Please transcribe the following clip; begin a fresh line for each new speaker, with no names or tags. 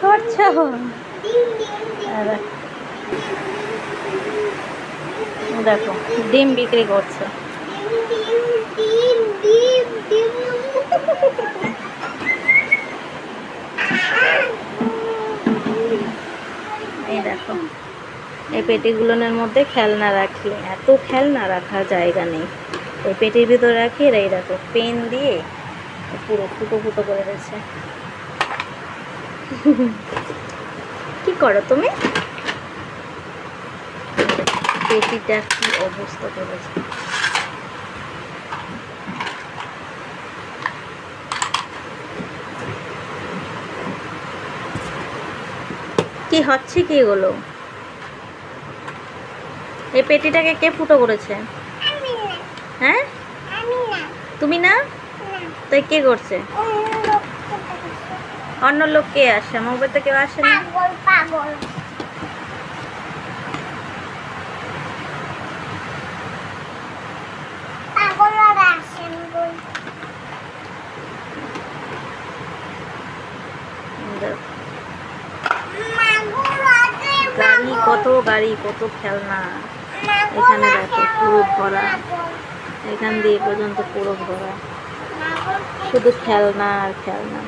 করছো? দেখো ডিম বিক্রি করছে। এই দেখো এই পেটিগুলোর মধ্যে খেলনা রাখি, এত খেলনা রাখার জায়গা নেই। এই পেটির ভিতরে রাখি, আর এই দেখো পেন দিয়ে পুরো ফুটো ফুটো করে দিয়েছে। কি করো তুমি? পেটিটা কি অবস্থা করেছে। কি হচ্ছে কি এগুলো? এই পেটিটাকে কে ফুটো করেছে? হ্যাঁ তুমি না, তাই কে করছে? অন্য লোক কে আসে? আমার উপর তো কেউ আসে না। গাড়ি, কত গাড়ি, কত খেলনা। এখানে দেখো পুরো ভরা, এখান দিয়ে পর্যন্ত পুরো ভরা, শুধু খেলনা আর খেলনা।